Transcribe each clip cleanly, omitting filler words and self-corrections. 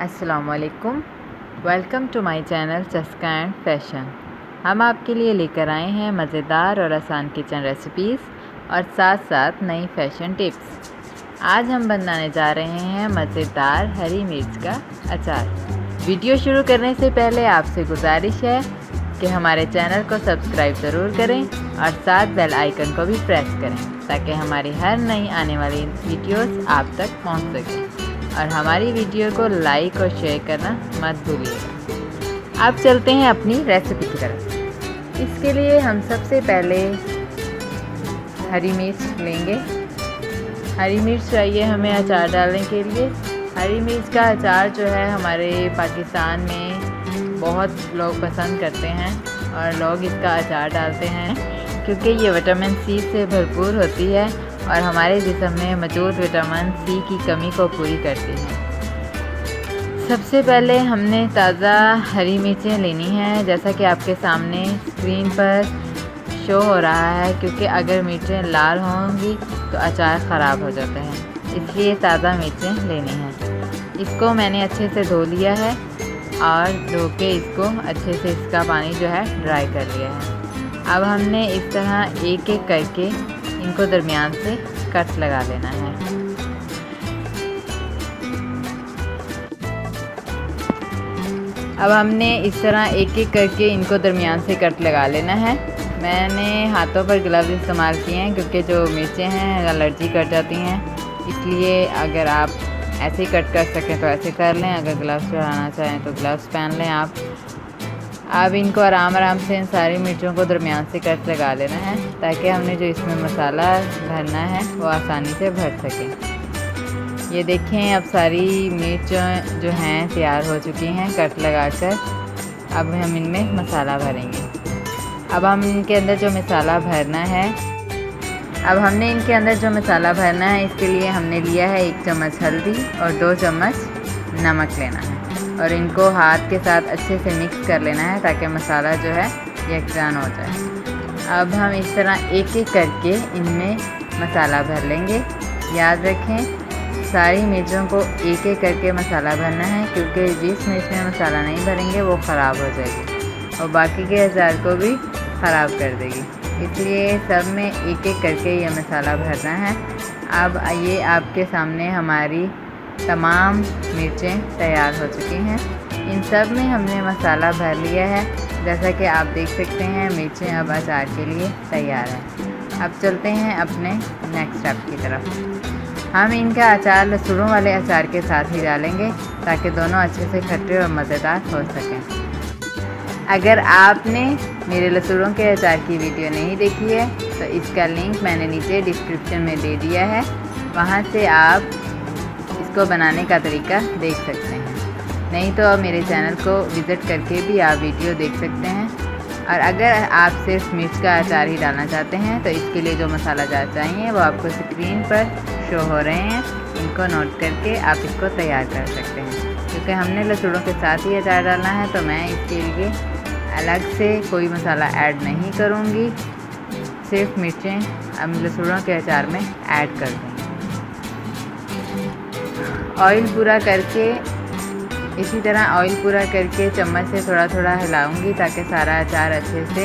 अस्सलामुअलैकुम, welcome to my channel चस्का and fashion. हम आपके लिए लेकर आए हैं मज़ेदार और आसान किचन रेसिपीज़ और साथ साथ नई फैशन टिप्स। आज हम बनाने जा रहे हैं मज़ेदार हरी मिर्च का अचार। वीडियो शुरू करने से पहले आपसे गुजारिश है कि हमारे चैनल को सब्सक्राइब ज़रूर करें और साथ बेल आइकन को भी प्रेस करें ताकि हमारी हर नई आने वाली वीडियोस आप तक पहुंच सके और हमारी वीडियो को लाइक और शेयर करना मत भूलिएगा। अब चलते हैं अपनी रेसिपी की तरफ। इसके लिए हम सबसे पहले हरी मिर्च लेंगे। हरी मिर्च चाहिए हमें अचार डालने के लिए। हरी मिर्च का अचार जो है हमारे पाकिस्तान में बहुत लोग पसंद करते हैं और लोग इसका अचार डालते हैं क्योंकि ये विटामिन सी से भरपूर होती है और हमारे जिस्म में मौजूद विटामिन सी की कमी को पूरी करती है। सबसे पहले हमने ताज़ा हरी मिर्चें लेनी हैं, जैसा कि आपके सामने स्क्रीन पर शो हो रहा है, क्योंकि अगर मिर्चें लाल होंगी तो अचार ख़राब हो जाता है, इसलिए ताज़ा मिर्चें लेनी हैं। इसको मैंने अच्छे से धो लिया है और धो के इसको अच्छे से इसका पानी जो है ड्राई कर लिया है। अब हमने इस तरह एक एक करके इनको दरमियान से कट लगा लेना है। अब हमने इस तरह एक एक करके इनको दरमियान से कट लगा लेना है। मैंने हाथों पर ग्लव्स इस्तेमाल किए हैं क्योंकि जो मिर्चें हैं एलर्जी कर जाती हैं, इसलिए अगर आप ऐसे कट कर सकें तो ऐसे कर लें, अगर ग्लव्स लगाना चाहें तो ग्लव्स पहन लें आप। अब इनको आराम से इन सारी मिर्चों को दरमियान से कट लगा लेना है ताकि हमने जो इसमें मसाला भरना है वो आसानी से भर सके। ये देखें, अब सारी मिर्च जो हैं तैयार हो चुकी हैं कट लगाकर। अब हम इनमें मसाला भरेंगे। अब हम इनके अंदर जो मसाला भरना है इसके लिए हमने लिया है 1 चम्मच हल्दी और 2 चम्मच नमक लेना है और इनको हाथ के साथ अच्छे से मिक्स कर लेना है ताकि मसाला जो है यकजान हो जाए। अब हम इस तरह एक एक करके इनमें मसाला भर लेंगे। याद रखें, सारी मिर्चों को एक एक करके मसाला भरना है क्योंकि जिस मिर्च में मसाला नहीं भरेंगे वो ख़राब हो जाएगी और बाकी के अचार को भी ख़राब कर देगी, इसलिए सब में एक एक करके ये मसाला भरना है। अब ये आपके सामने हमारी तमाम मिर्चें तैयार हो चुकी हैं। इन सब में हमने मसाला भर लिया है। जैसा कि आप देख सकते हैं मिर्चें अब अचार के लिए तैयार हैं। अब चलते हैं अपने नेक्स्ट स्टेप की तरफ। हम इनका अचार लहसुनों वाले अचार के साथ ही डालेंगे ताकि दोनों अच्छे से खट्टे और मज़ेदार हो सकें। अगर आपने मेरे लहसुनों के अचार की वीडियो नहीं देखी है तो इसका लिंक मैंने नीचे डिस्क्रिप्शन में दे दिया है, वहाँ से आप इसको बनाने का तरीका देख सकते हैं। नहीं तो मेरे चैनल को विज़िट करके भी आप वीडियो देख सकते हैं। और अगर आप सिर्फ मिर्च का अचार ही डालना चाहते हैं तो इसके लिए जो मसाला जार चाहिए वो आपको स्क्रीन पर शो हो रहे हैं, इनको नोट करके आप इसको तैयार कर सकते हैं। क्योंकि हमने लहसुनों के साथ ही अचार डालना है तो मैं इसके लिए अलग से कोई मसाला ऐड नहीं करूँगी, सिर्फ मिर्चें हम लहसुनों के अचार में ऐड कर देंगे। ऑयल पूरा करके इसी तरह ऑयल पूरा करके चम्मच से थोड़ा थोड़ा हिलाऊंगी ताकि सारा अचार अच्छे से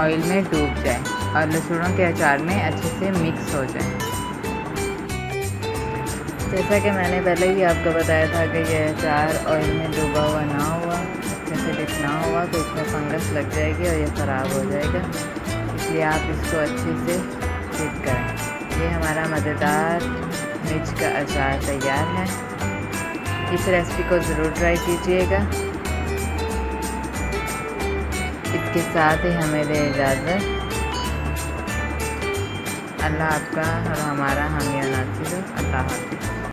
ऑयल में डूब जाए और लहसुनों के अचार में अच्छे से मिक्स हो जाए। जैसा कि मैंने पहले ही आपको बताया था कि यह अचार ऑयल में डूबा हुआ ना हुआ, अच्छे से डिप ना हुआ तो इसमें फंगस लग जाएगी और यह ख़राब हो जाएगा, इसलिए आप इसको अच्छे से डिप करें। ये हमारा मज़ेदार मिर्च का अचार तैयार है। इस रेसिपी को ज़रूर ट्राई कीजिएगा। इसके साथ ही हमें दे इजाज़त। अल्लाह आपका और हमारा हामी नासिर। अल्लाह हाफ़िज़।